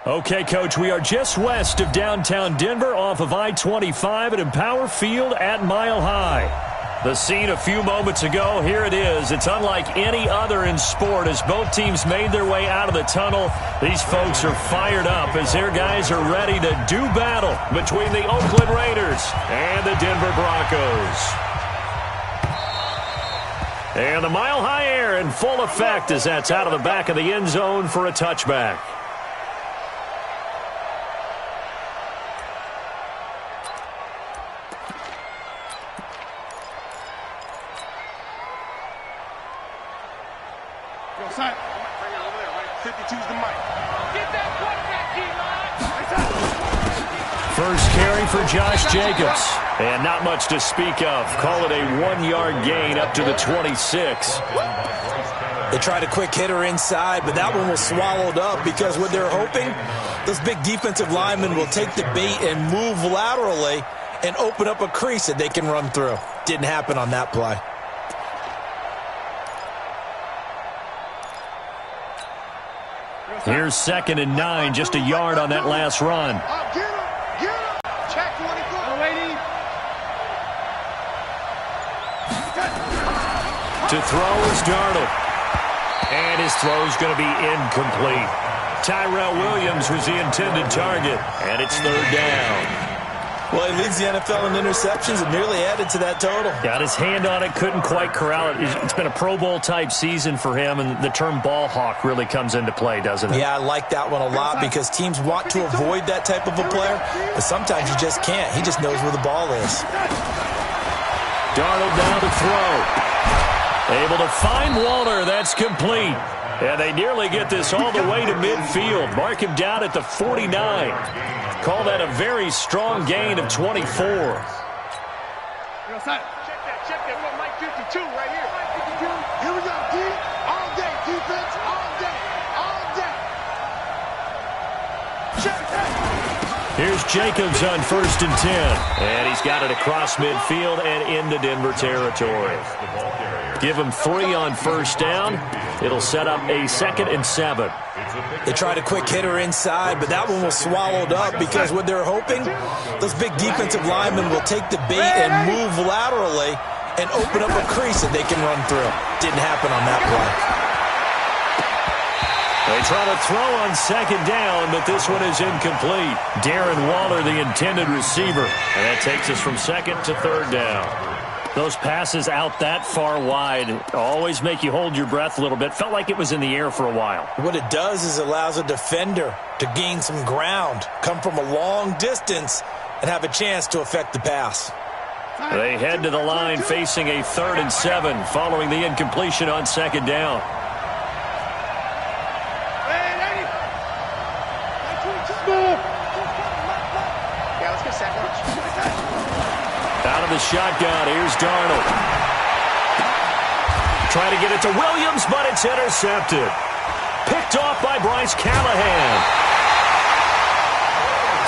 Okay, Coach, we are just west of downtown Denver off of I-25 at Empower Field at Mile High. The scene a few moments ago, here it is. It's unlike any other in sport as both teams made their way out of the tunnel. These folks are fired up as their guys are ready to do battle between the Oakland Raiders and the Denver Broncos. And the Mile High air in full effect as that's out of the back of the end zone for a touchback. First carry for Josh Jacobs. And not much to speak of. Call it a 1-yard gain up to the 26. They tried a quick hitter inside, but that one was swallowed up because what they're hoping, those big defensive linemen will take the bait and move laterally and open up a crease that they can run through. Didn't happen on that play. Here's 2nd and 9, just a yard on that last run. To throw is Darnold. And his throw's going to be incomplete. Tyrell Williams was the intended target, and it's 3rd down. Well, he leads the NFL in interceptions and nearly added to that total. Got his hand on it, couldn't quite corral it. It's been a Pro Bowl-type season for him, and the term ball hawk really comes into play, doesn't it? Yeah, I like that one a lot because teams want to avoid that type of a player, but sometimes you just can't. He just knows where the ball is. Darnold now to throw. Able to find Waller. That's complete. And they nearly get this all the way to midfield. Mark him down at the 49. Call that a very strong gain of 24. Check that. We got Mike 52 right here. Here we go, D. All day, defense, all day, all day. Check that. Here's Jacobs on 1st and 10. And he's got it across midfield and into Denver territory. Give him 3 on 1st down. It'll set up a 2nd and 7. They tried a quick hitter inside, but that one was swallowed up because what they're hoping, those big defensive linemen will take the bait and move laterally and open up a crease that they can run through. Didn't happen on that play. They try to throw on 2nd down, but this one is incomplete. Darren Waller, the intended receiver. And that takes us from 2nd to 3rd down. Those passes out that far wide always make you hold your breath a little bit. Felt like it was in the air for a while. What it does is it allows a defender to gain some ground, come from a long distance, and have a chance to affect the pass. They head to the line facing a 3rd and 7 following the incompletion on 2nd down. Out of the shotgun, here's Darnold. Trying to get it to Williams, but it's intercepted. Picked off by Bryce Callahan.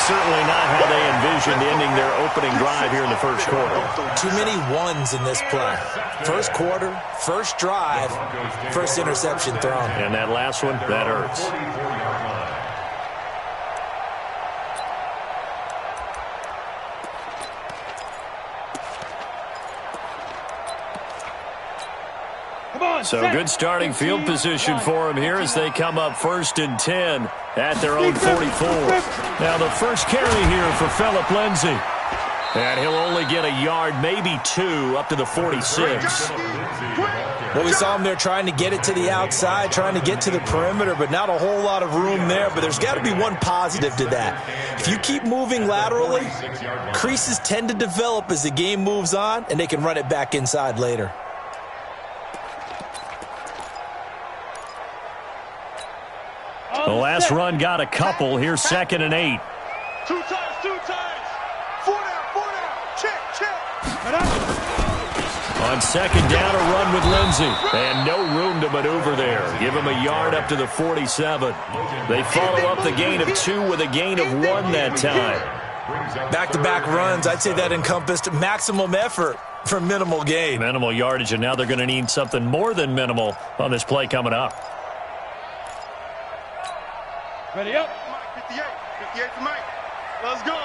Certainly not how they envisioned ending their opening drive here in the first quarter. Too many ones in this play. First quarter, first drive, first interception thrown. And that last one, that hurts. So good starting field position for him here as they come up 1st and 10 at their own 44. Now the first carry here for Phillip Lindsay. And he'll only get a yard, maybe 2, up to the 46. Well, we saw him there trying to get it to the outside, trying to get to the perimeter, but not a whole lot of room there. But there's got to be one positive to that. If you keep moving laterally, creases tend to develop as the game moves on, and they can run it back inside later. The last run got a couple. Here's 2nd and 8. 2 times. 4 down. Check. On 2nd down, a run with Lindsay. And no room to maneuver there. Give him a yard up to the 47. They follow up the gain of 2 with a gain of 1 that time. Back-to-back runs, I'd say that encompassed maximum effort for minimal gain. Minimal yardage, and now they're going to need something more than minimal on this play coming up. Ready up. 58. 58 for Mike. Let's go.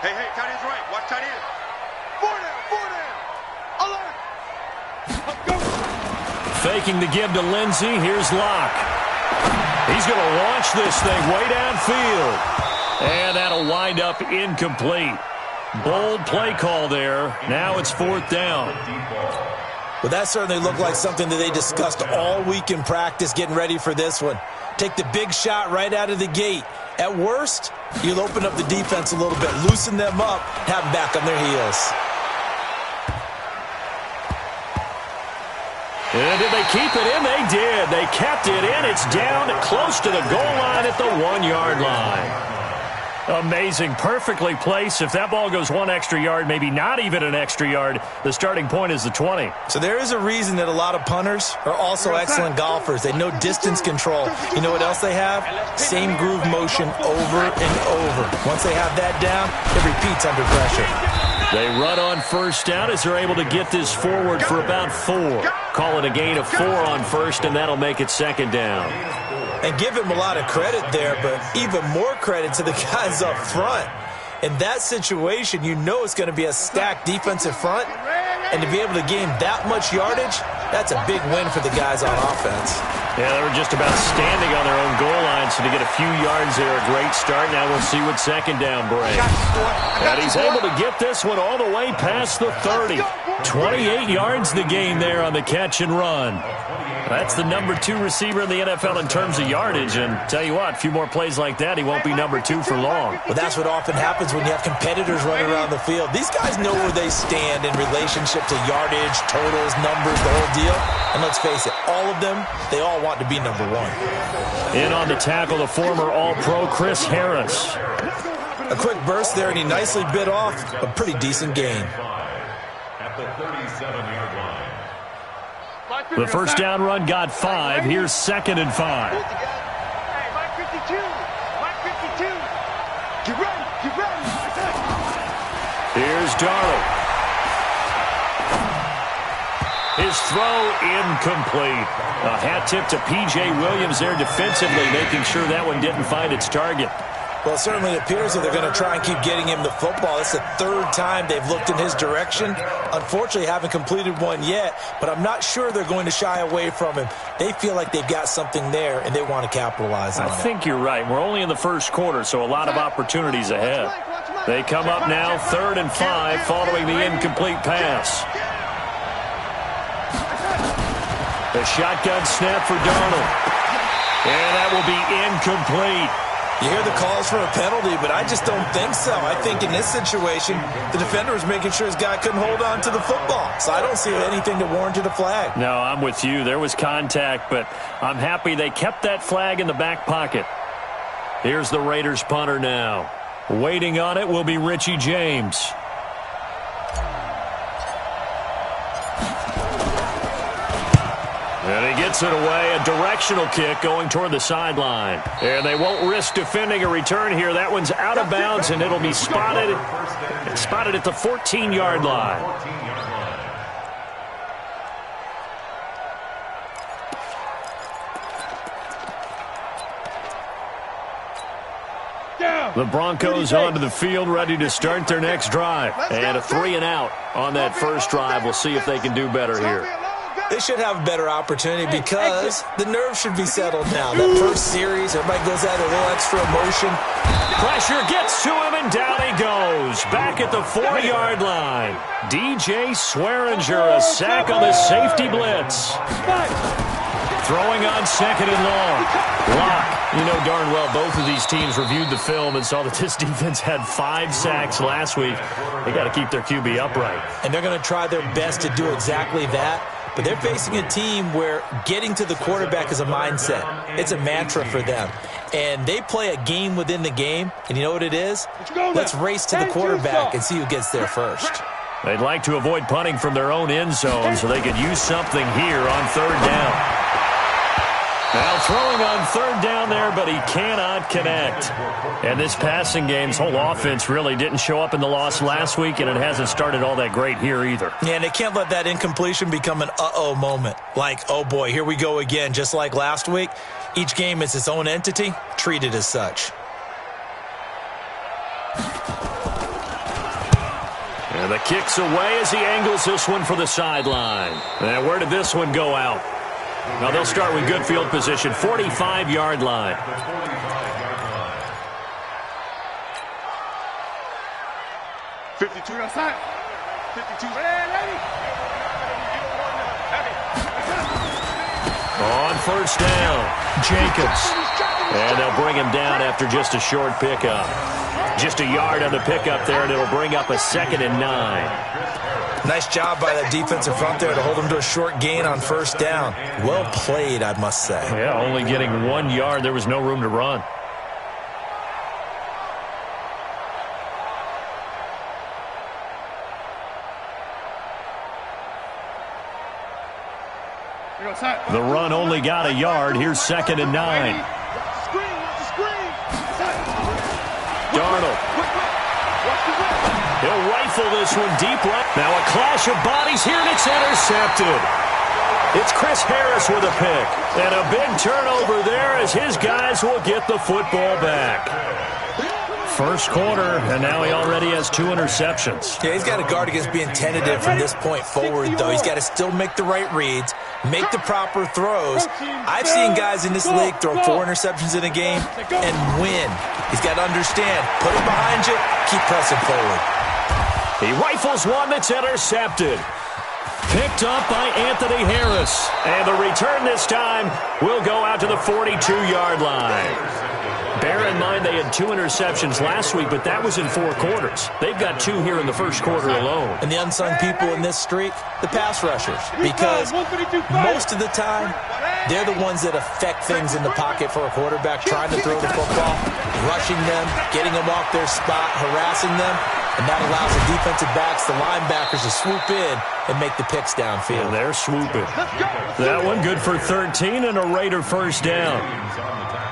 Hey, tight end's right. Watch tight end. 4 down. 11. Go. Faking the give to Lindsey. Here's Locke. He's going to launch this thing way downfield. And that'll wind up incomplete. Bold play call there. Now it's 4th down. Well, that certainly looked like something that they discussed all week in practice getting ready for this one. Take the big shot right out of the gate. At worst, you'll open up the defense a little bit, loosen them up, have them back on their heels. And did they keep it in? They did. They kept it in. It's down close to the goal line at the 1-yard line. Amazing. Perfectly placed. If that ball goes 1 extra yard, maybe not even an extra yard, the starting point is the 20. So there is a reason that a lot of punters are also excellent golfers. They know distance control. You know what else they have? Same groove motion over and over. Once they have that down, it repeats under pressure. They run on first down as they're able to get this forward for about 4. Call it a gain of 4 on first, and that'll make it 2nd down. And give him a lot of credit there, but even more credit to the guys up front. In that situation, you know it's going to be a stacked defensive front, and to be able to gain that much yardage, that's a big win for the guys on offense. Yeah, they were just about standing on their own goal line, so to get a few yards there, a great start. Now we'll see what 2nd down brings. And he's able to get this one all the way past the 30. 28 yards the gain there on the catch and run. That's the number 2 receiver in the NFL in terms of yardage, and tell you what, a few more plays like that, he won't be number 2 for long. Well, that's what often happens when you have competitors running around the field. These guys know where they stand in relationship to yardage, totals, numbers, the whole deal. And let's face it, all of them, they all want to be number 1. In on the tackle, the former All-Pro Chris Harris. A quick burst there, and he nicely bit off a pretty decent gain. At the 37-yard line. The first down run got 5. Here's 2nd and 5. Hey, Mike 52. Mike 52. Get ready. Here's Darnold. His throw incomplete. A hat tip to P.J. Williams there defensively, making sure that one didn't find its target. Well, it certainly appears that they're going to try and keep getting him the football. It's the 3rd time they've looked in his direction. Unfortunately, haven't completed one yet, but I'm not sure they're going to shy away from him. They feel like they've got something there, and they want to capitalize on it. I think you're right. We're only in the first quarter, so a lot of opportunities ahead. They come up now 3rd and 5 following the incomplete pass. The shotgun snap for Darnold. And that will be incomplete. You hear the calls for a penalty, but I just don't think so. I think in this situation, the defender was making sure his guy couldn't hold on to the football. So I don't see anything that warranted a flag. No, I'm with you. There was contact, but I'm happy they kept that flag in the back pocket. Here's the Raiders punter now. Waiting on it will be Richie James. And he gets it away, a directional kick going toward the sideline. And they won't risk defending a return here. That one's out of bounds, and it'll be spotted at the 14-yard line. The Broncos onto the field, ready to start their next drive. And a 3-and-out on that first drive. We'll see if they can do better here. They should have a better opportunity because the nerves should be settled now. That first series, everybody goes out a little extra emotion. Pressure gets to him, and down he goes. Back at the 4-yard line. DJ Swearinger, a sack on the safety blitz. Throwing on 2nd and long. Locke. You know darn well both of these teams reviewed the film and saw that this defense had 5 sacks last week. They got to keep their QB upright. And they're going to try their best to do exactly that. But they're facing a team where getting to the quarterback is a mindset. It's a mantra for them. And they play a game within the game. And you know what it is? Let's race to the quarterback and see who gets there first. They'd like to avoid punting from their own end zone so they could use something here on 3rd down. Now throwing on 3rd down there, but he cannot connect. And this passing game's whole offense really didn't show up in the loss last week, and it hasn't started all that great here either. Yeah, and they can't let that incompletion become an uh-oh moment. Like, oh boy, here we go again, just like last week. Each game is its own entity, treated as such. And the kick's away as he angles this one for the sideline. And where did this one go out? Now they'll start with good field position, 45-yard line. 52 outside. 52. Ready. On first down, Jacobs. And they'll bring him down after just a short pickup. Just a yard on the pickup there, and it'll bring up a 2nd and 9. Nice job by that defensive front there to hold him to a short gain on first down. Well played, I must say. Yeah, only getting 1 yard. There was no room to run. The run only got a yard. Here's 2nd and 9. Darnold. He'll rifle this one deep right. Now a clash of bodies here, and it's intercepted. It's Chris Harris with a pick. And a big turnover there as his guys will get the football back. First quarter, and now he already has 2 interceptions. Yeah, he's got to guard against being tentative from this point forward, though. He's got to still make the right reads, make the proper throws. I've seen guys in this league throw 4 interceptions in a game and win. He's got to understand, put it behind you, keep pressing forward. He rifles one that's intercepted. Picked up by Anthony Harris. And the return this time will go out to the 42-yard line. Bear in mind they had 2 interceptions last week, but that was in 4 quarters. They've got 2 here in the first quarter alone. And the unsung people in this streak, the pass rushers. Because most of the time, they're the ones that affect things in the pocket for a quarterback, trying to throw the football, rushing them, getting them off their spot, harassing them. And that allows the defensive backs, the linebackers, to swoop in and make the picks downfield. And they're swooping. That one good for 13 and a Raider first down.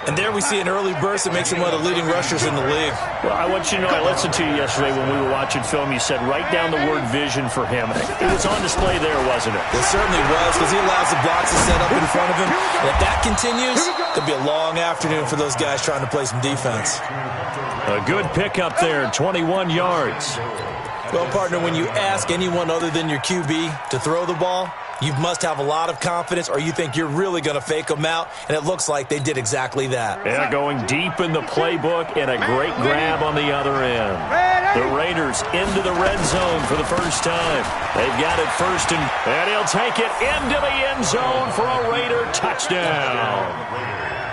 And there we see an early burst that makes him one of the leading rushers in the league. Well, I want you to know, I listened to you yesterday when we were watching film. You said write down the word vision for him. It was on display there, wasn't it? It certainly was, because he allows the blocks to set up in front of him. And if that continues, it'll be a long afternoon for those guys trying to play some defense. A good pickup there, 21 yards. Well, partner, when you ask anyone other than your QB to throw the ball, you must have a lot of confidence, or you think you're really going to fake them out, and it looks like they did exactly that. Yeah, going deep in the playbook and a great grab on the other end. The Raiders into the red zone for the first time. They've got it first, and he'll take it into the end zone for a Raider touchdown.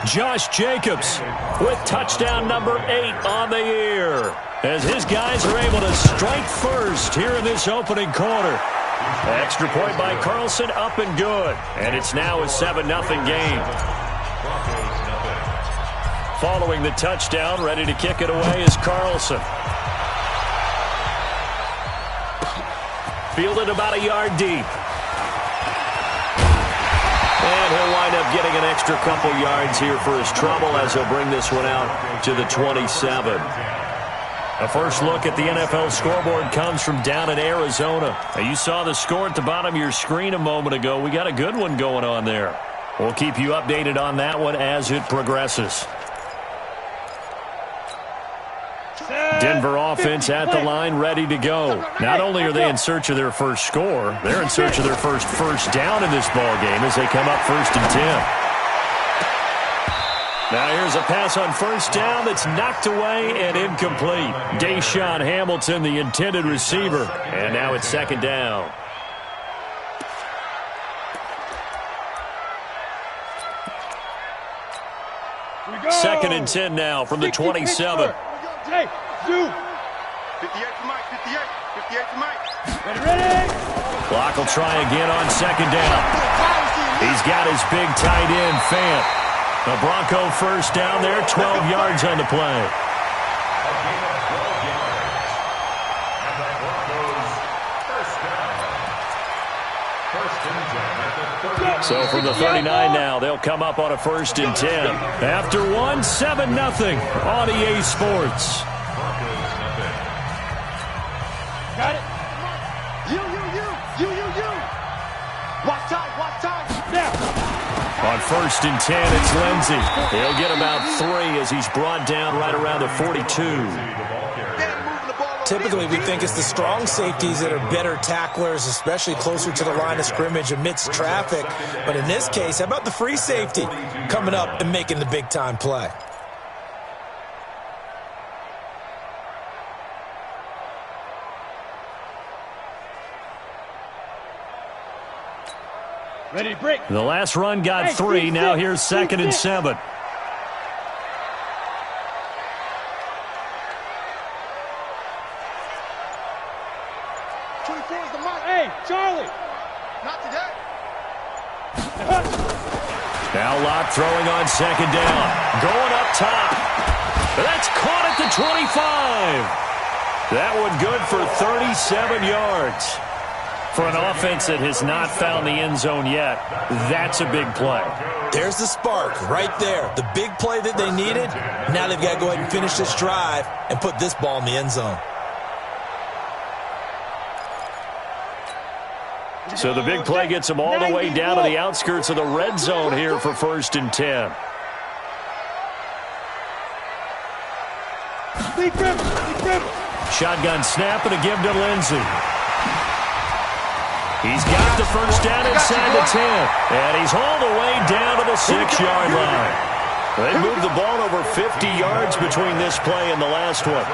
Josh Jacobs with touchdown number 8 on the year, as his guys are able to strike first here in this opening quarter. Extra point by Carlson, up and good. And it's now a 7-0 game. Following the touchdown, ready to kick it away is Carlson. Fielded about a yard deep. And he'll wind up getting an extra couple yards here for his trouble as he'll bring this one out to the 27. A first look at the NFL scoreboard comes from down in Arizona. Now, you saw the score at the bottom of your screen a moment ago. We got a good one going on there. We'll keep you updated on that one as it progresses. Denver offense at the line, ready to go. Not only are they in search of their first score, they're in search of their first down in this ball game as they come up 1st and 10. Now here's a pass on first down that's knocked away and incomplete. Deshaun Hamilton, the intended receiver. And now it's 2nd down. Second and 10 now from the 27. Hey, 58 for Mike, 58 for Mike. Ready. Clock will try again on 2nd down. He's got his big tight end, Fant. The Bronco first down there, 12 yards on the play. So from the 39 now, they'll come up on a 1st and 10. After one, 7-0 on EA Sports. Got it. You. Watch out. Now. On 1st and 10, it's Lindsey. He'll get about 3 as he's brought down right around the 42. Typically, we think it's the strong safeties that are better tacklers, especially closer to the line of scrimmage amidst traffic. But in this case, how about the free safety coming up and making the big-time play? Ready to break. The last run got 3. Now here's 2nd and 7. Hey, Charlie. Not today. Now Locke throwing on 2nd down. Going up top. That's caught at the 25. That one good for 37 yards. For an offense that has not found the end zone yet, that's a big play. There's the spark right there. The big play that they needed. Now they've got to go ahead and finish this drive and put this ball in the end zone. So the big play gets them all the way down to the outskirts of the red zone here for 1st and 10. Shotgun snap and a give to Lindsey. He's got the first down inside the 10. And he's all the way down to the 6-yard line. They moved the ball over 50 yards between this play and the last one.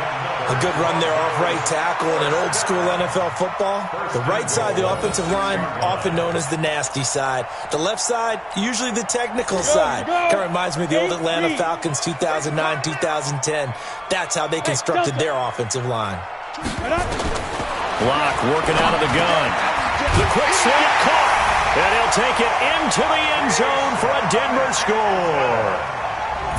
A good run there off right tackle in an old-school NFL football. The right side of the offensive line, often known as the nasty side. The left side, usually the technical side. Kind of reminds me of the old Atlanta Falcons 2009-2010. That's how they constructed their offensive line. Locke working out of the gun. The quick slant caught. And he'll take it into the end zone for a Denver score.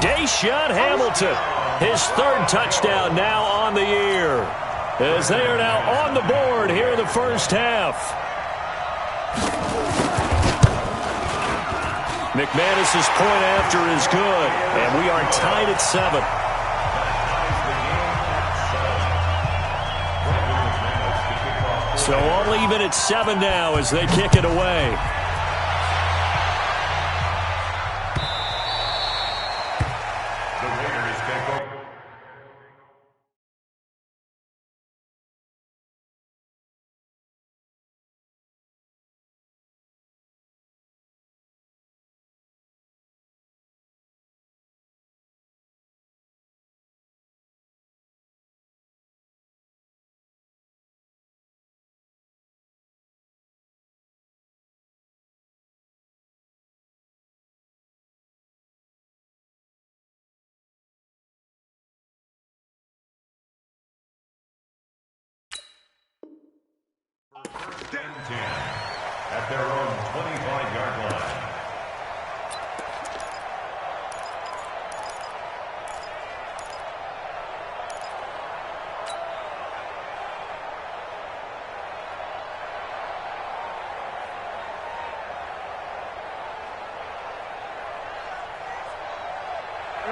Deshaun Hamilton, his 3rd touchdown now on the year, as they are now on the board here in the first half. McManus's point after is good, and we are tied at 7. So all even at 7 now as they kick it away. At their own 25-yard line.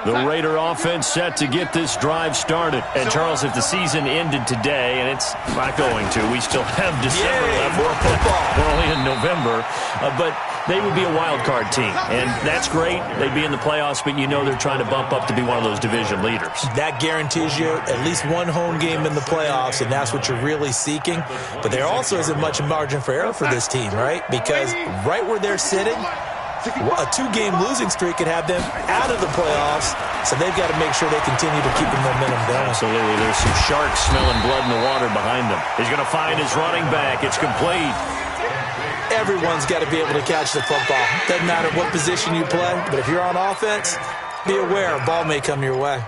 The Raider offense set to get this drive started. And, Charles, if the season ended today, and it's not going to, we still have December left. More football. We're only in November. But they would be a wild card team. And that's great. They'd be in the playoffs, but you know they're trying to bump up to be one of those division leaders. That guarantees you at least one home game in the playoffs, and that's what you're really seeking. But there also isn't much margin for error for this team, right? Because right where they're sitting, a 2-game losing streak could have them out of the playoffs, so they've got to make sure they continue to keep the momentum going. Absolutely. There's some sharks smelling blood in the water behind them. He's going to find his running back. It's complete. Everyone's got to be able to catch the football. Doesn't matter what position you play, but if you're on offense, be aware a ball may come your way.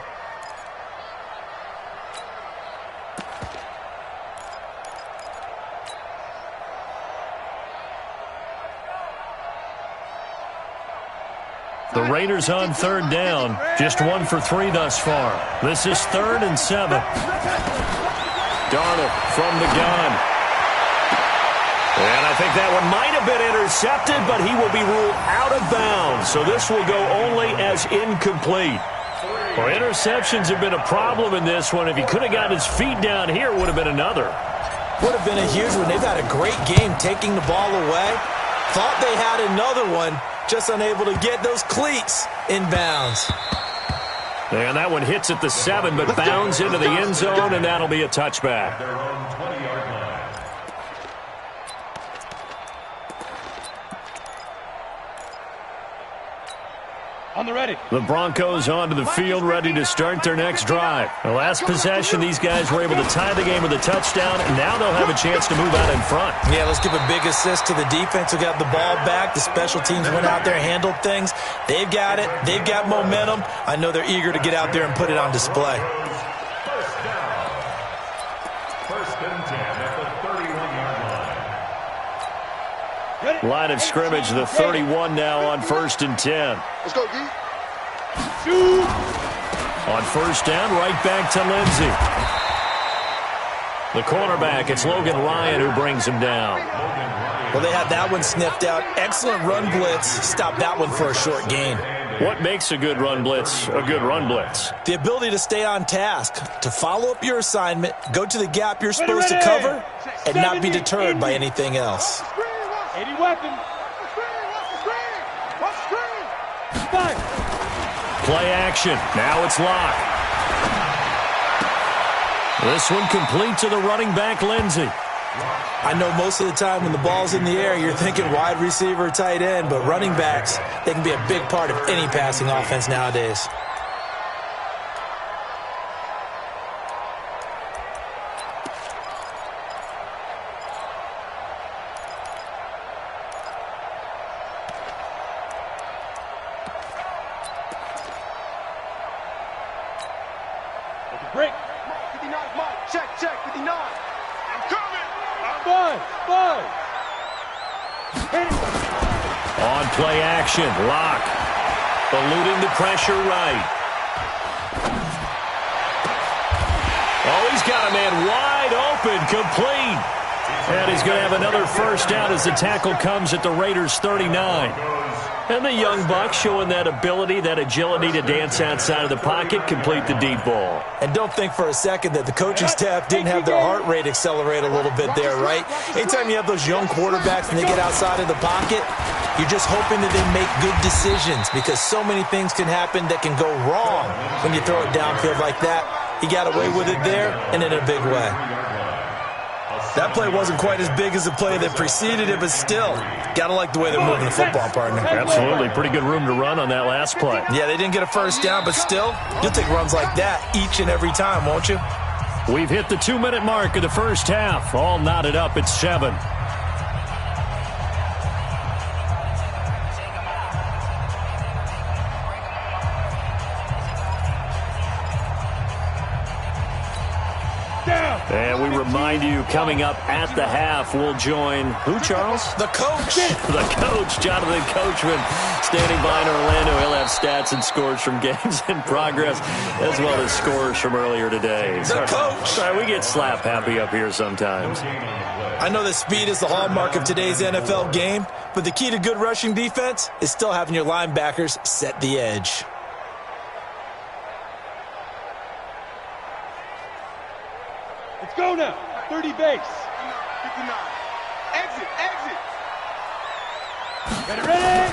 The Raiders on 3rd down. Just 1 for 3 thus far. This is 3rd and 7. Darnold from the gun. And I think that one might have been intercepted, but he will be ruled out of bounds. So this will go only as incomplete. Well, interceptions have been a problem in this one. If he could have gotten his feet down here, it would have been another. Would have been a huge one. They've had a great game taking the ball away. Thought they had another one. Just unable to get those cleats in bounds. And that one hits at the 7, but bounds into the end zone, and that'll be a touchback. Their own 20-yard line. On the ready. The Broncos onto the field, ready to start their next drive. The last possession, these guys were able to tie the game with a touchdown, and now they'll have a chance to move out in front. Yeah, let's give a big assist to the defense who got the ball back. The special teams went out there, handled things. They've got it. They've got momentum. I know they're eager to get out there and put it on display. First down. First and 10 at the 31-yard line. Line of scrimmage, the 31 now on 1st and 10. Let's go, Gee. Shoot. On first down, right back to Lindsey. The cornerback, it's Logan Ryan who brings him down. Well, they had that one sniffed out. Excellent run blitz. Stopped that one for a short gain. What makes a good run blitz a good run blitz? The ability to stay on task, to follow up your assignment, go to the gap you're supposed to cover, and not be deterred by anything else. 80 weapon. Fire. Play action. Now it's locked. This one complete to the running back, Lindsey. I know most of the time when the ball's in the air, you're thinking wide receiver, tight end, but running backs, they can be a big part of any passing offense nowadays. Break. 59, Mike. Check, 59. I'm coming. Buzz. Hit it. On play action, lock. Eluding the pressure right. Oh, he's got a man wide open, complete. And he's going to have another first down as the tackle comes at the Raiders' 39. And the young buck showing that ability, that agility to dance outside of the pocket, complete the deep ball. And don't think for a second that the coaching staff didn't have their heart rate accelerate a little bit there, right? Anytime you have those young quarterbacks and they get outside of the pocket, you're just hoping that they make good decisions because so many things can happen that can go wrong when you throw it downfield like that. He got away with it there and in a big way. That play wasn't quite as big as the play that preceded it, but still, got to like the way they're moving the football, partner. Absolutely. Pretty good room to run on that last play. Yeah, they didn't get a first down, but still, you'll take runs like that each and every time, won't you? We've hit the 2-minute mark of the first half. All knotted up at 7. And we remind you, coming up at the half, we'll join who, Charles? The coach. The coach, Jonathan Coachman, standing by in Orlando. He'll have stats and scores from games in progress, as well as scores from earlier today. The coach. Sorry, we get slap happy up here sometimes. I know that speed is the hallmark of today's NFL game, but the key to good rushing defense is still having your linebackers set the edge. Let's go now. 30 base. 59. Exit. Ready.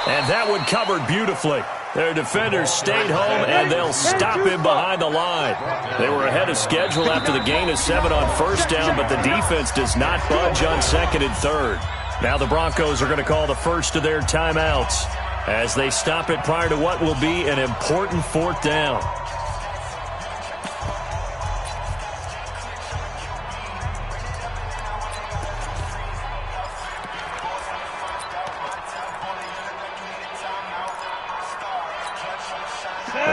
And that one covered beautifully. Their defenders stayed home, and they'll stop him behind the line. They were ahead of schedule after the gain of 7 on first down, but the defense does not budge on 2nd and 3rd. Now the Broncos are going to call the first of their timeouts as they stop it prior to what will be an important 4th down.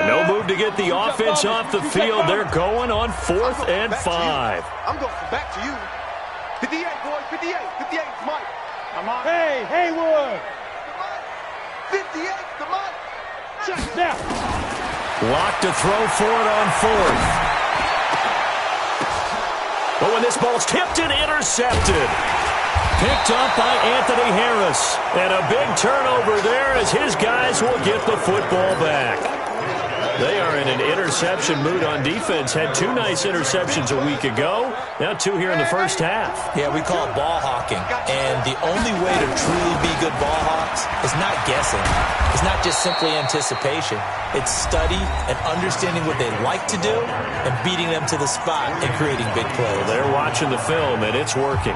No move to get the offense off the field. They're going on 4th and 5. I'm going back to you. 58, boys. 58. 58, Mike. Come on. Hey, Haywood. 58, come on. Check now. Locked to throw for it on 4th. But when this ball's tipped and intercepted. Picked up by Anthony Harris. And a big turnover there as his guys will get the football back. They are in an interception mood on defense. Had 2 nice interceptions a week ago. Now 2 here in the first half. Yeah, we call it ball hawking. And the only way to truly be good ball hawks is not guessing. It's not just simply anticipation. It's study and understanding what they like to do and beating them to the spot and creating big plays. Well, they're watching the film, and it's working.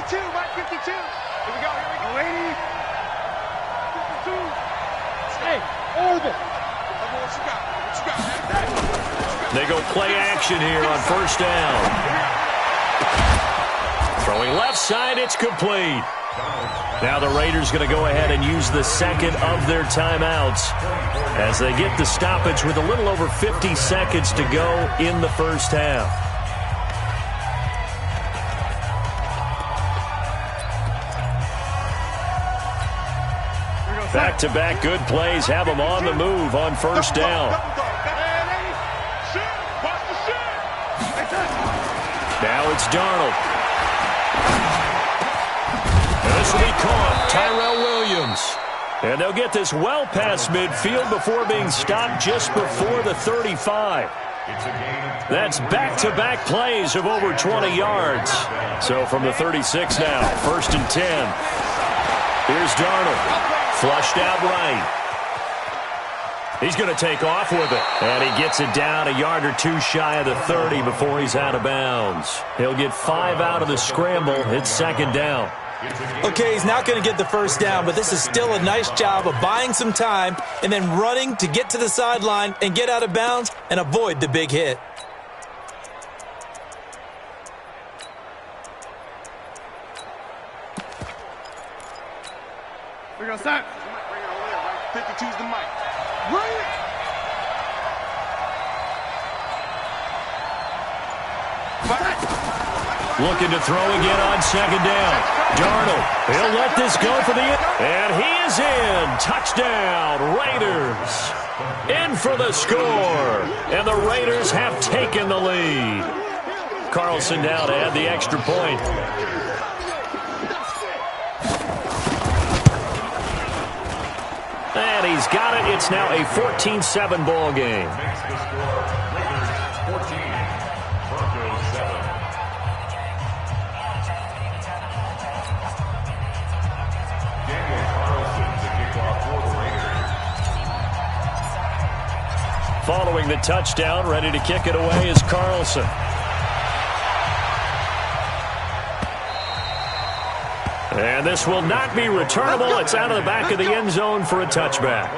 Mike 52. Here we go. Lady. 52. Hey, orbit. What you got? They go play action here on first down. Throwing left side, it's complete. Now the Raiders going to go ahead and use the second of their timeouts as they get the stoppage with a little over 50 seconds to go in the first half. Back-to-back good plays have them on the move on first down. Now it's Darnold. This will be caught. Tyrell Williams. And they'll get this well past midfield before being stopped just before the 35. That's back-to-back plays of over 20 yards. So from the 36 now, 1st and 10. Here's Darnold. Flushed out right. He's going to take off with it. And he gets it down a yard or 2 shy of the 30 before he's out of bounds. He'll get 5 out of the scramble. It's 2nd down. Okay, he's not going to get the first down, but this is still a nice job of buying some time and then running to get to the sideline and get out of bounds and avoid the big hit. We're going to start. 52's the mic. Right. Looking to throw again on 2nd down. Darnold, he'll let this go for the end. And he is in. Touchdown, Raiders. In for the score. And the Raiders have taken the lead. Carlson now to add the extra point. And he's got it. It's now a 14-7 ball game. Following the touchdown, ready to kick it away is Carlson. And this will not be returnable. It's out of the back of the end zone for a touchback.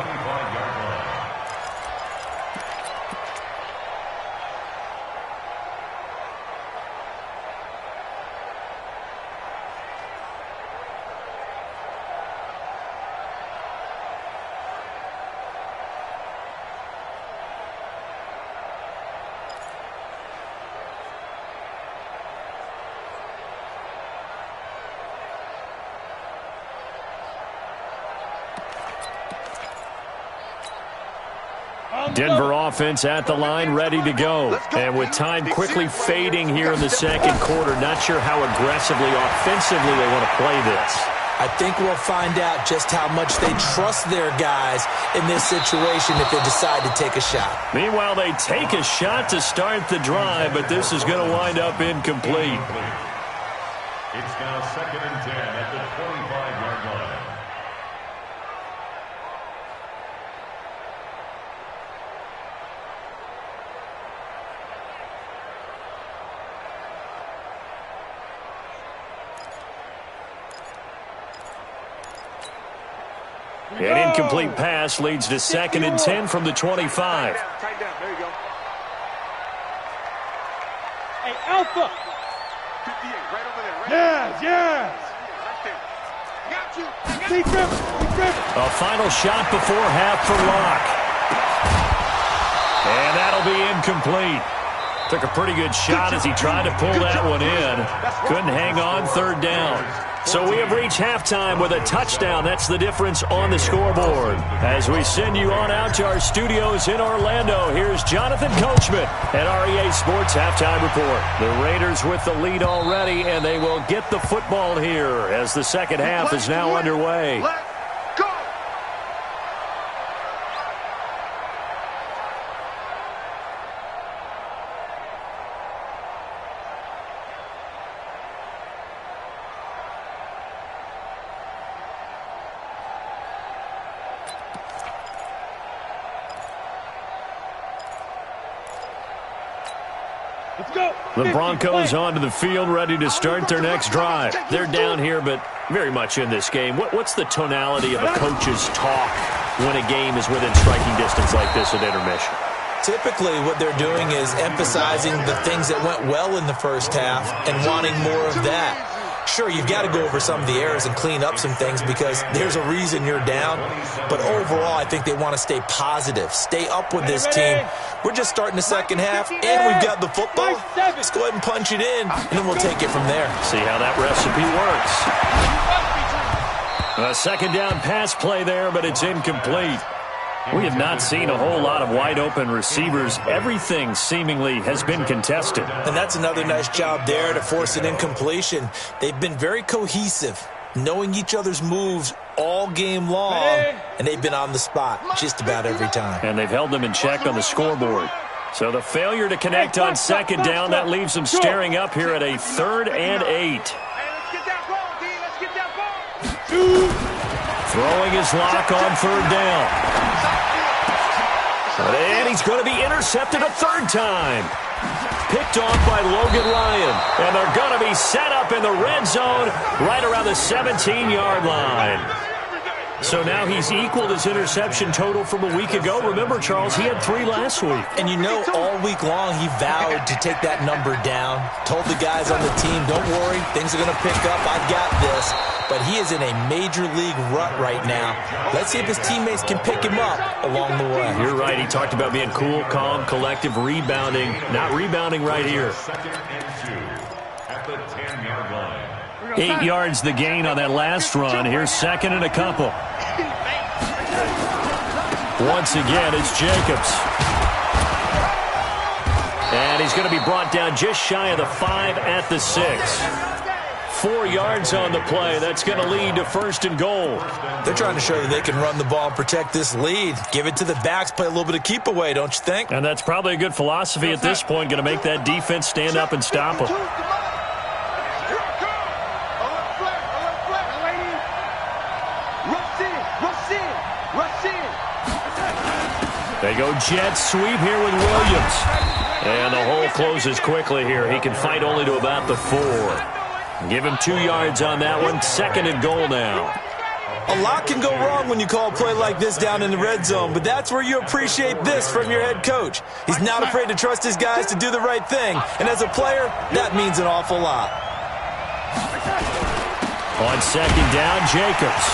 Denver offense at the line, ready to go. And with time quickly fading here in the 2nd quarter, not sure how aggressively, offensively they want to play this. I think we'll find out just how much they trust their guys in this situation if they decide to take a shot. Meanwhile, they take a shot to start the drive, but this is going to wind up incomplete. It's now 2nd and 10 at the 25-yard line. An incomplete pass leads to 2nd and 10 from the 25. Tight down. There you go. Hey, Alpha. 58, right over there. Right Yes. right there. Got you. Deep dribble. A final shot before half for Locke. And that'll be incomplete. Took a pretty good shot as he tried to pull that one in. Couldn't hang on 3rd down. So we have reached halftime with a touchdown. That's the difference on the scoreboard. As we send you on out to our studios in Orlando, here's Jonathan Coachman at REA Sports Halftime Report. The Raiders with the lead already, and they will get the football here as the second half is now underway. The Broncos onto the field, ready to start their next drive. They're down here, but very much in this game. What's the tonality of a coach's talk when a game is within striking distance like this at intermission? Typically, what they're doing is emphasizing the things that went well in the first half and wanting more of that. Sure, you've got to go over some of the errors and clean up some things because there's a reason you're down. But overall, I think they want to stay positive, stay up with this team. We're just starting the second half, and we've got the football. Let's go ahead and punch it in, and then we'll take it from there. See how that recipe works. A second down pass play there, but it's incomplete. We have not seen a whole lot of wide-open receivers. Everything seemingly has been contested. And that's another nice job there to force an incompletion. They've been very cohesive, knowing each other's moves all game long, and they've been on the spot just about every time. And they've held them in check on the scoreboard. So the failure to connect on second down, that leaves them staring up here at a 3rd and 8. Throwing his lock on 3rd down. And he's going to be intercepted a 3rd time. Picked off by Logan Ryan. And they're going to be set up in the red zone right around the 17-yard line. So now he's equaled his interception total from a week ago. Remember, Charles, he had 3 last week. And you know, all week long he vowed to take that number down. Told the guys on the team, don't worry, things are going to pick up. I've got this. But he is in a major league rut right now. Let's see if his teammates can pick him up along the way. You're right. He talked about being cool, calm, collective, rebounding. Not rebounding right here. 8 yards the gain on that last run. Here's 2nd and a couple. Once again, it's Jacobs. And he's going to be brought down just shy of the 5 at the 6. 4 yards on the play. That's going to lead to 1st and goal. They're trying to show that they can run the ball and protect this lead. Give it to the backs, play a little bit of keep away, don't you think? And that's probably a good philosophy at this point, going to make that defense stand up and stop them. They go jet sweep here with Williams. And the hole closes quickly here. He can fight only to about the 4. Give him 2 yards on that one. 2nd and goal now. A lot can go wrong when you call a play like this down in the red zone, but that's where you appreciate this from your head coach. He's not afraid to trust his guys to do the right thing, and as a player, that means an awful lot. On 2nd down, Jacobs.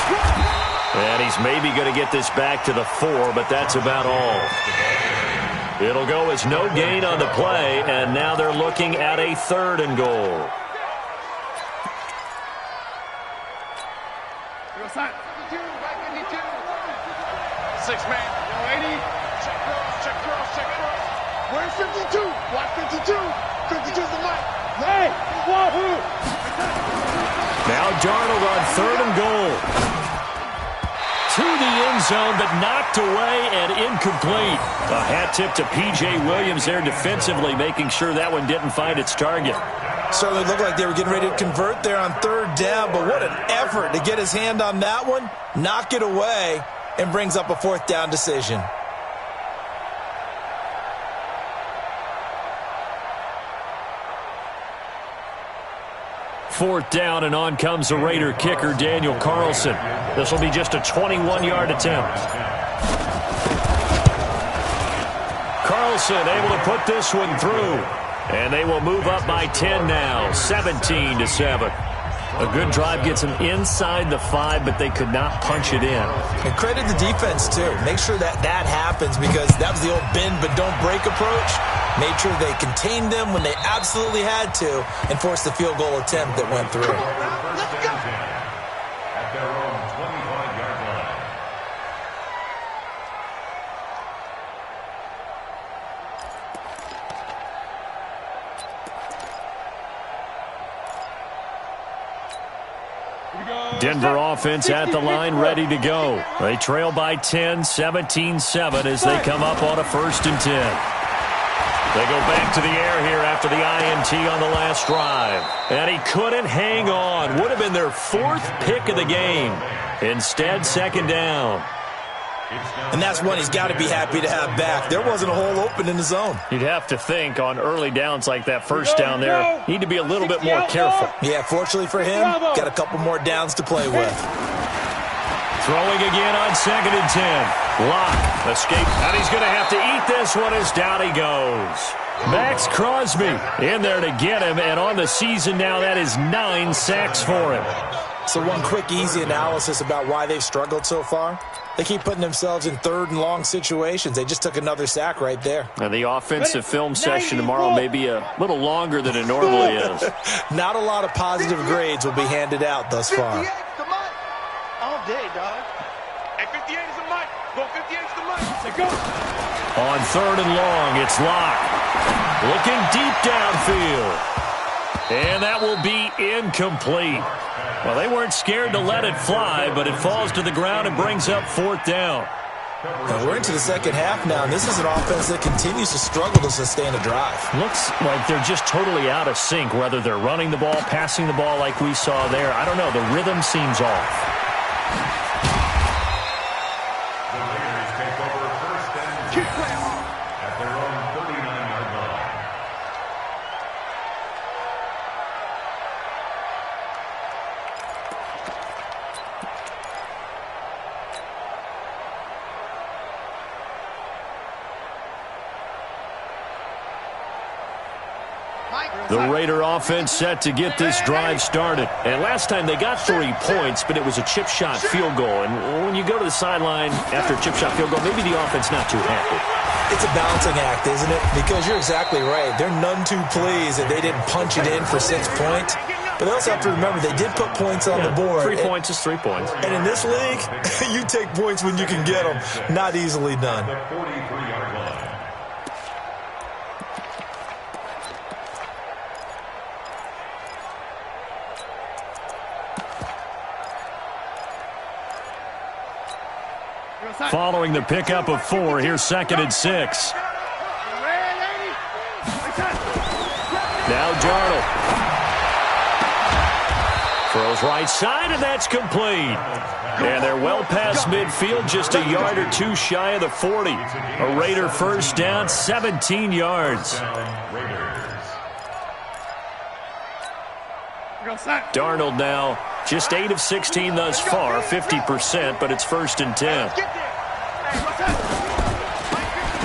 And he's maybe going to get this back to the 4, but that's about all. It'll go as no gain on the play, and now they're looking at a 3rd and goal. Six-man. Check cross. Where's 52? Watch 52. 52's the mic. Hey, wahoo! Now Darnold on 3rd and goal. To the end zone, but knocked away and incomplete. A hat tip to P.J. Williams there defensively, making sure that one didn't find its target. Certainly looked like they were getting ready to convert there on 3rd down, but what an effort to get his hand on that one, knock it away, and brings up a 4th down decision. Fourth down, and on comes the Raider kicker, Daniel Carlson. This will be just a 21-yard attempt. Carlson able to put this one through. And they will move up by 10 now, 17-7. A good drive gets them inside the 5, but they could not punch it in. And credit the defense, too. Make sure that happens because that was the old bend but don't break approach. Made sure they contained them when they absolutely had to and forced the field goal attempt that went through. Let's go. At their own 25-yard line. Denver offense at the line, ready to go. They trail by 10, 17-7 as they come up on a 1st and 10. They go back to the air here after the INT on the last drive. And he couldn't hang on. Would have been their 4th pick of the game. Instead, 2nd down. And that's one he's got to be happy to have back. There wasn't a hole open in the zone. You'd have to think on early downs like that 1st down there, need to be a little bit more careful. Yeah, fortunately for him, got a couple more downs to play with. Throwing again on 2nd and 10. Lock, escape, and he's going to have to eat this one as down he goes. Max Crosby in there to get him, and on the season now, that is 9 sacks for him. So one quick, easy analysis about why they've struggled so far. They keep putting themselves in 3rd and long situations. They just took another sack right there. And the offensive film session tomorrow may be a little longer than it normally is. Not a lot of positive grades will be handed out thus far. All day, dog. Hey, 58 is the mic. Go 58 is the mic. Say go. On 3rd and long, it's Locke. Looking deep downfield. And that will be incomplete. Well, they weren't scared to let it fly, but it falls to the ground and brings up 4th down. And we're into the 2nd half now, and this is an offense that continues to struggle to sustain a drive. Looks like they're just totally out of sync, whether they're running the ball, passing the ball like we saw there. I don't know. The rhythm seems off. The Raiders take over 1st and 10 at their own 39-yard line. The Raider offense set to get this drive started. And last time they got 3 points, but it was a chip shot field goal. And when you go to the sideline after a chip shot field goal, maybe the offense not too happy. It's a balancing act, isn't it? Because you're exactly right. They're none too pleased that they didn't punch it in for 6 points. But they also have to remember they did put points on the board. 3 points is 3 points. And in this league, you take points when you can get them. Not easily done. The 43-yard line. Following the pickup of 4, here's 2nd and 6. Now Darnold. Throws right side, and that's complete. And they're well past midfield, just a yard or 2 shy of the 40. A Raider 1st down, 17 yards. Darnold now just 8 of 16 thus far, 50%, but it's 1st and 10.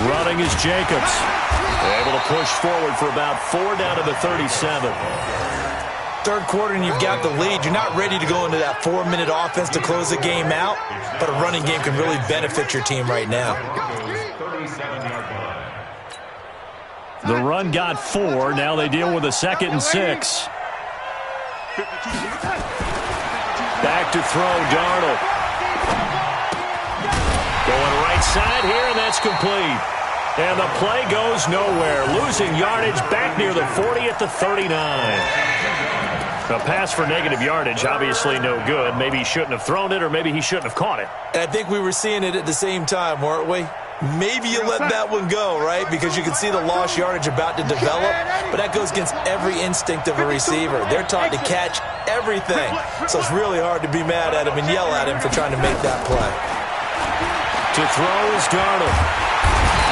Running is Jacobs. Able to push forward for about 4 down to the 37. 3rd quarter and you've got the lead. You're not ready to go into that 4-minute offense to close the game out, but a running game can really benefit your team right now. The run got 4. Now they deal with a 2nd and 6. Back to throw, Darnold. Going right side here, and that's complete. And the play goes nowhere. Losing yardage back near the 40 at the 39. A pass for negative yardage, obviously no good. Maybe he shouldn't have thrown it, or maybe he shouldn't have caught it. And I think we were seeing it at the same time, weren't we? Maybe you let that one go, right? Because you can see the lost yardage about to develop, but that goes against every instinct of a receiver. They're taught to catch everything, so it's really hard to be mad at him and yell at him for trying to make that play. To throw is Darnold.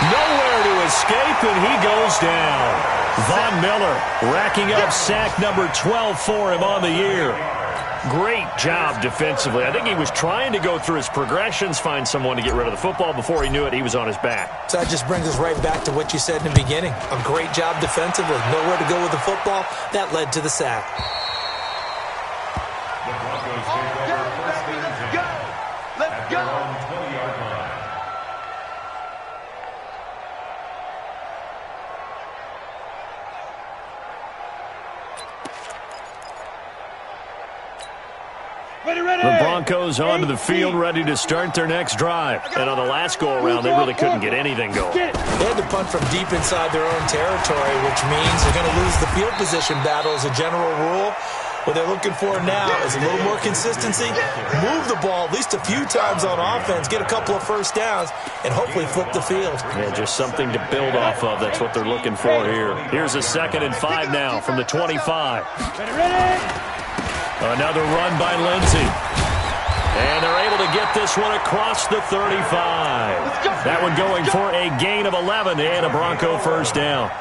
Nowhere to escape, and he goes down. Von Miller racking up sack number 12 for him on the year. Great job defensively. I think he was trying to go through his progressions, find someone to get rid of the football. Before he knew it, he was on his back. So that just brings us right back to what you said in the beginning. A great job defensively. Nowhere to go with the football. That led to the sack. The Broncos take over 1st and 10 at their own 20-yard line. The Broncos onto the field, ready to start their next drive. And on the last go-around, they really couldn't get anything going. They had to punt from deep inside their own territory, which means they're going to lose the field position battle as a general rule. What they're looking for now is a little more consistency, move the ball at least a few times on offense, get a couple of first downs, and hopefully flip the field. Yeah, just something to build off of. That's what they're looking for here. Here's a 2nd and 5 now from the 25. Another run by Lindsey. And they're able to get this one across the 35. That one going for a gain of 11 and a Bronco first down.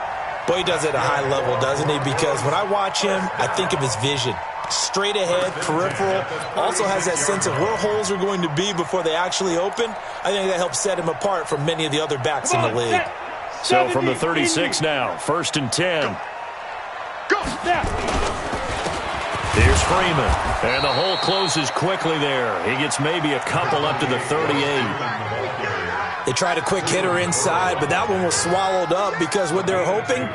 Boy, he does it at a high level, doesn't he? Because when I watch him, I think of his vision. Straight ahead, peripheral, also has that sense of where holes are going to be before they actually open. I think that helps set him apart from many of the other backs in the league. So from the 36 now, 1st and 10. Go! Here's Freeman. And the hole closes quickly there. He gets maybe a couple up to the 38. They tried a quick hitter inside, but that one was swallowed up because what they're hoping,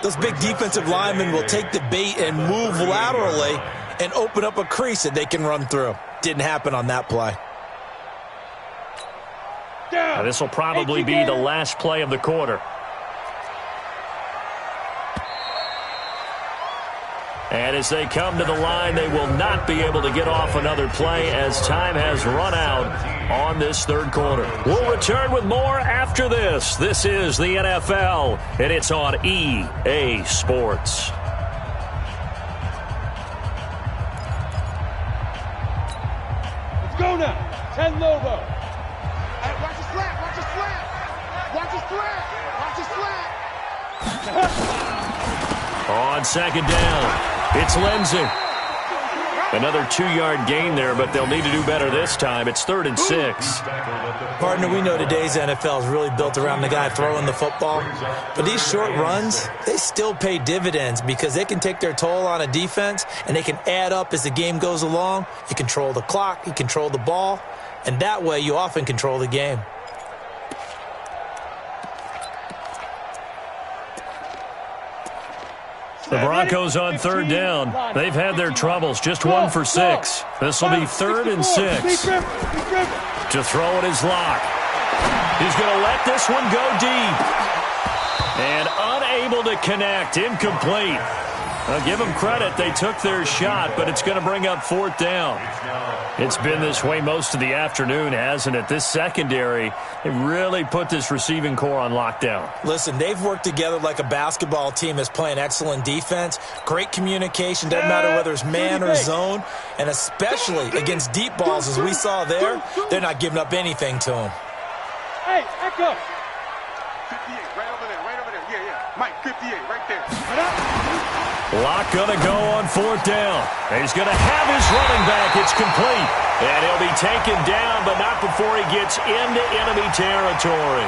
those big defensive linemen will take the bait and move laterally and open up a crease that they can run through. Didn't happen on that play. Now, this will probably be the last play of the quarter. And as they come to the line, they will not be able to get off another play as time has run out on this 3rd quarter. We'll return with more after this. This is the NFL, and it's on EA Sports. Let's go now. 10 Lobo. Hey, watch the slant, watch the slant. Watch the slant, watch the slant. On 2nd down, it's Lindsey. Another 2-yard gain there, but they'll need to do better this time. It's 3rd and 6. Partner, we know today's NFL is really built around the guy throwing the football. But these short runs, they still pay dividends because they can take their toll on a defense, and they can add up as the game goes along. You control the clock, you control the ball, and that way you often control the game. The Broncos on 3rd down. They've had their troubles. Just 1 for 6. This will be 3rd and 6. To throw it is Locke. He's going to let this one go deep. And unable to connect. Incomplete. I'll give them credit. They took their shot, but it's going to bring up 4th down. It's been this way most of the afternoon, hasn't it? This secondary, they really put this receiving core on lockdown. Listen, they've worked together like a basketball team that's playing excellent defense. Great communication, doesn't matter whether it's man or zone. And especially against deep balls, as we saw there, they're not giving up anything to them. Hey, echo. 58, right over there, right over there. Yeah. Mike, 58, right there. Locke going to go on 4th down. He's going to have his running back. It's complete. And he'll be taken down, but not before he gets into enemy territory.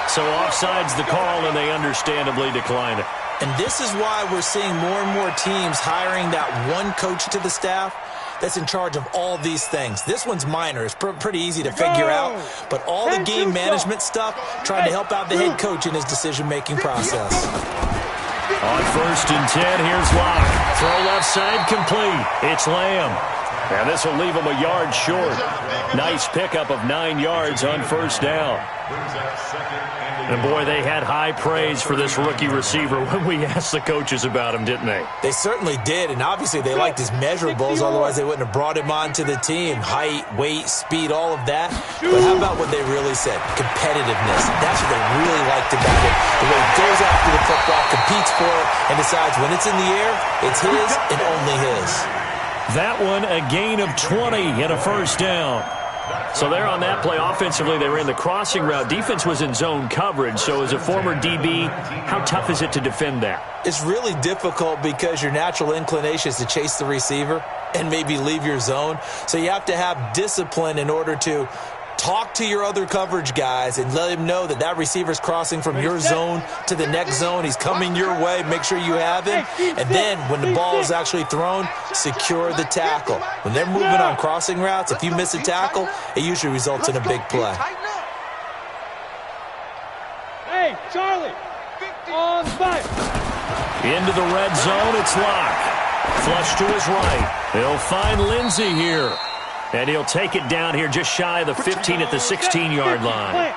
So offsides the call, and they understandably decline it. And this is why we're seeing more and more teams hiring that one coach to the staff that's in charge of all these things. This one's minor. It's pretty easy to figure out. But all the game management stuff, trying to help out the head coach in his decision-making process. On 1st and 10, here's Locke. Throw left side complete. It's Lamb. And this will leave him a yard short. Nice pickup of 9 yards on 1st down. And boy, they had high praise for this rookie receiver when we asked the coaches about him, didn't they? They certainly did, and obviously they liked his measurables, otherwise they wouldn't have brought him onto the team. Height, weight, speed, all of that. But how about what they really said? Competitiveness. That's what they really liked about him. The way he goes after the football, competes for it, and decides when it's in the air, it's his and only his. That one, a gain of 20 and a 1st down. So there on that play, offensively, they ran the crossing route. Defense was in zone coverage. So as a former DB, how tough is it to defend that? It's really difficult because your natural inclination is to chase the receiver and maybe leave your zone. So you have to have discipline in order to talk to your other coverage guys and let him know that that receiver's crossing from your zone to the next zone. He's coming your way. Make sure you have him. And then when the ball is actually thrown, secure the tackle. When they're moving on crossing routes, if you miss a tackle, it usually results in a big play. Hey, Charlie, on fire. Into the red zone, it's Locke. Flush to his right. He'll find Lindsey here. And he'll take it down here just shy of the 15 at the 16-yard line.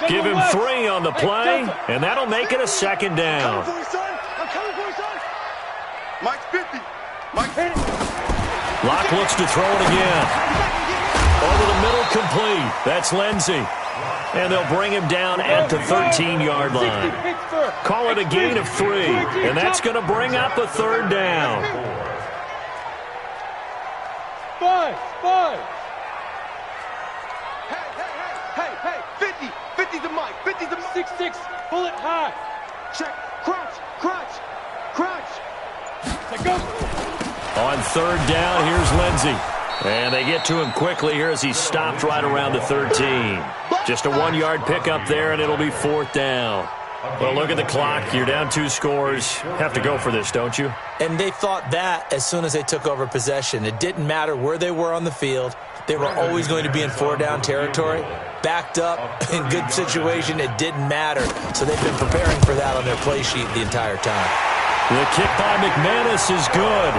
Give him 3 on the play, and that'll make it a second down. I'm coming for you, son. Mike's 50. Mike's 50. Locke looks to throw it again. Over the middle, complete. That's Lindsey. And they'll bring him down at the 13-yard line. Call it a gain of 3, and that's going to bring up a third down. 5. Hey, 50. 50 to Mike. 50 to Mike. 6. Pull it high. Check. Crouch. Let go. On third down, here's Lindsey. And they get to him quickly here as he's stopped right around the 13. Just a 1-yard pickup there, and it'll be 4th down. Well, look at the clock. You're down 2 scores. Have to go for this, don't you? And they thought that as soon as they took over possession. It didn't matter where they were on the field. They were always going to be in 4-down territory. Backed up, in good situation, it didn't matter. So they've been preparing for that on their play sheet the entire time. The kick by McManus is good.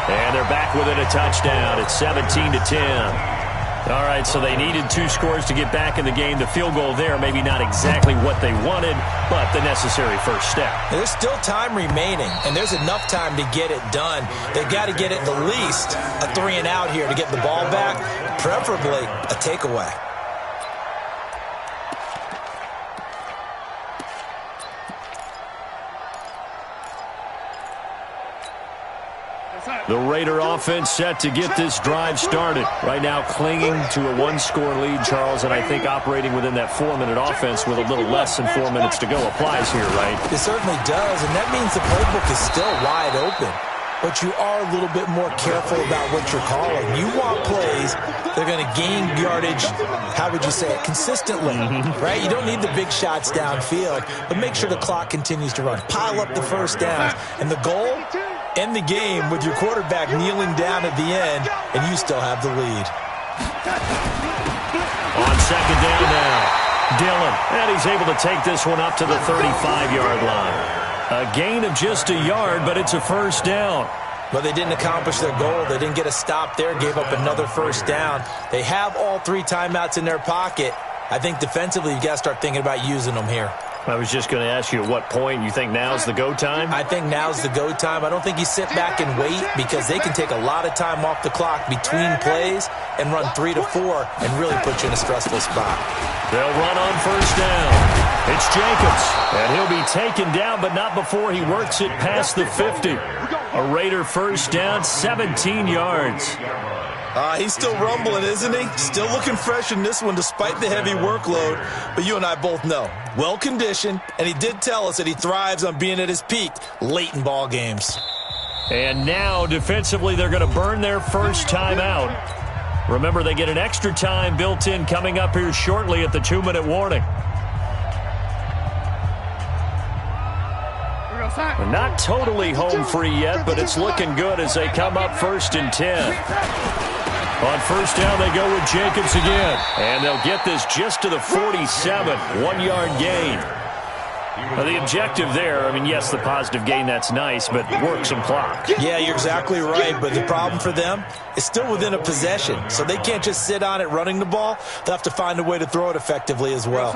And they're back within a touchdown. It's 17-10. All right, so they needed 2 scores to get back in the game. The field goal there, maybe not exactly what they wanted, but the necessary first step. There's still time remaining, and there's enough time to get it done. They've got to get it at least a 3-and-out here to get the ball back, preferably a takeaway. The Raider offense set to get this drive started. Right now clinging to a 1-score lead, Charles, and I think operating within that 4-minute offense with a little less than 4 minutes to go applies here, right? It certainly does, and that means the playbook is still wide open. But you are a little bit more careful about what you're calling. You want plays that are going to gain yardage, how would you say it, consistently, right? You don't need the big shots downfield, but make sure the clock continues to run. Pile up the first downs. And the goal? End the game with your quarterback kneeling down at the end, and you still have the lead. On second down now, Dillon, and he's able to take this one up to the 35-yard line. A gain of just a yard, but it's a first down. But they didn't accomplish their goal. They didn't get a stop there, gave up another first down. They have all 3 timeouts in their pocket. I think defensively you've got to start thinking about using them here. I was just going to ask you at what point you think now's the go time? I think now's the go time. I don't think you sit back and wait because they can take a lot of time off the clock between plays and run 3 to 4 and really put you in a stressful spot. They'll run on first down. It's Jacobs, and he'll be taken down, but not before he works it past the 50. A Raider first down, 17 yards. He's still rumbling, isn't he? Still looking fresh in this one despite the heavy workload. But you and I both know, well-conditioned, and he did tell us that he thrives on being at his peak late in ball games. And now, defensively, they're going to burn their first timeout. Remember, they get an extra time built in coming up here shortly at the 2-minute warning. Not totally home free yet, but it's looking good as they come up 1st and 10. On first down, they go with Jacobs again. And they'll get this just to the 47, 1-yard gain. Now, the objective there, I mean, yes, the positive gain, that's nice, but work some clock. Yeah, you're exactly right, but the problem for them is still within a possession. So they can't just sit on it running the ball. They'll have to find a way to throw it effectively as well.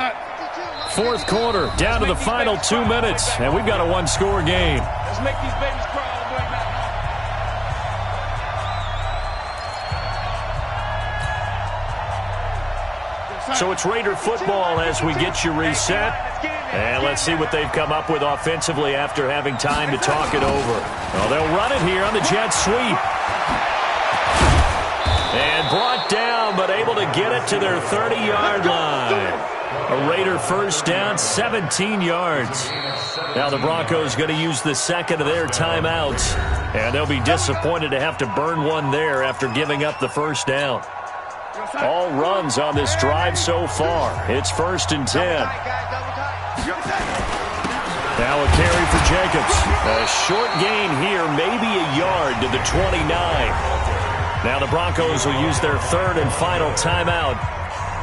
4th quarter, down to the final 2 minutes, and we've got a 1-score game. Let's make these babies cry all the way back. So it's Raider football as we get you reset. And let's see what they've come up with offensively after having time to talk it over. Well, they'll run it here on the jet sweep. And brought down, but able to get it to their 30-yard line. A Raider first down, 17 yards. Now the Broncos going to use the second of their timeouts. And they'll be disappointed to have to burn one there after giving up the first down. All runs on this drive so far. It's 1st and 10. Now a carry for Jacobs. A short gain here, maybe a yard to the 29. Now the Broncos will use their 3rd and final timeout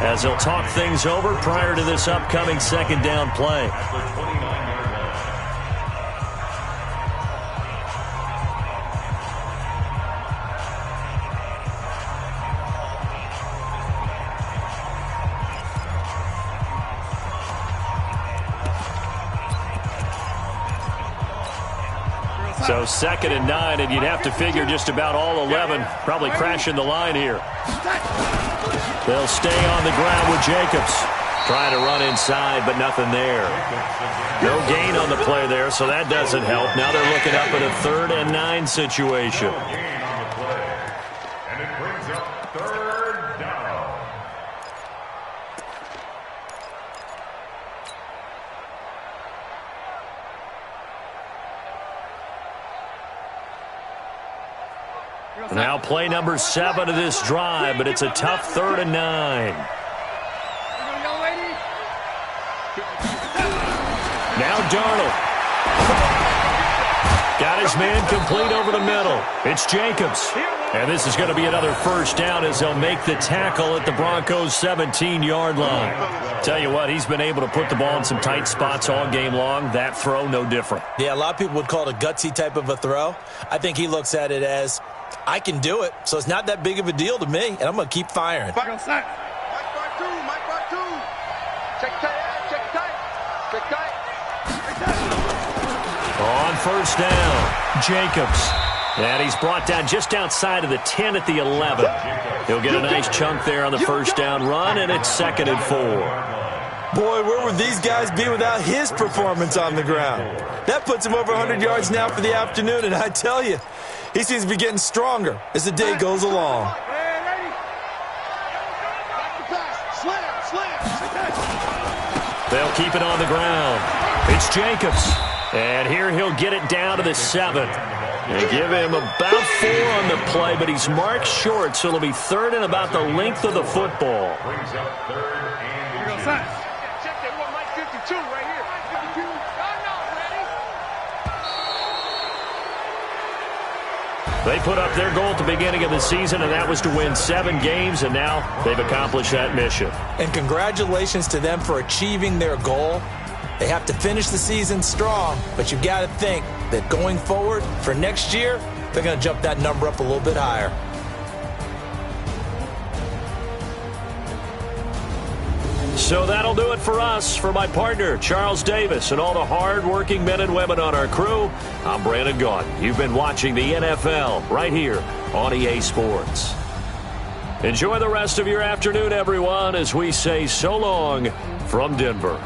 as they'll talk things over prior to this upcoming second down play. So 2nd and 9, and you'd have to figure just about all 11 probably crashing the line here. They'll stay on the ground with Jacobs. Trying to run inside, but nothing there. No gain on the play there, so that doesn't help. Now they're looking up at a 3rd and 9 situation. Gain on the play. And it brings up 3rd down. Now play number 7 of this drive, but it's a tough 3rd and 9. Now Darnold. Got his man complete over the middle. It's Jacobs. And this is going to be another 1st down as they'll make the tackle at the Broncos' 17-yard line. Tell you what, he's been able to put the ball in some tight spots all game long. That throw, no different. Yeah, a lot of people would call it a gutsy type of a throw. I think he looks at it as, I can do it, so it's not that big of a deal to me, and I'm going to keep firing. Mike bar two. Check tight, check tight. Check tight. On 1st down, Jacobs. And he's brought down just outside of the 10 at the 11. He'll get a nice chunk there on the 1st down run, and it's 2nd and 4. Boy, where would these guys be without his performance on the ground? That puts him over 100 yards now for the afternoon, and I tell you, he seems to be getting stronger as the day goes along. They'll keep it on the ground. It's Jacobs. And here he'll get it down to the 7. They give him about 4 on the play, but he's marked short, so it'll be 3rd and about the length of the football. Brings up 3rd and 2. Check that one, Mike 52 right here. 52. They put up their goal at the beginning of the season, and that was to win 7 games, and now they've accomplished that mission. And congratulations to them for achieving their goal. They have to finish the season strong, but you've got to think that going forward for next year, they're going to jump that number up a little bit higher. So that'll do it for us. For my partner, Charles Davis, and all the hard-working men and women on our crew, I'm Brandon Gaudin. You've been watching the NFL right here on EA Sports. Enjoy the rest of your afternoon, everyone, as we say so long from Denver.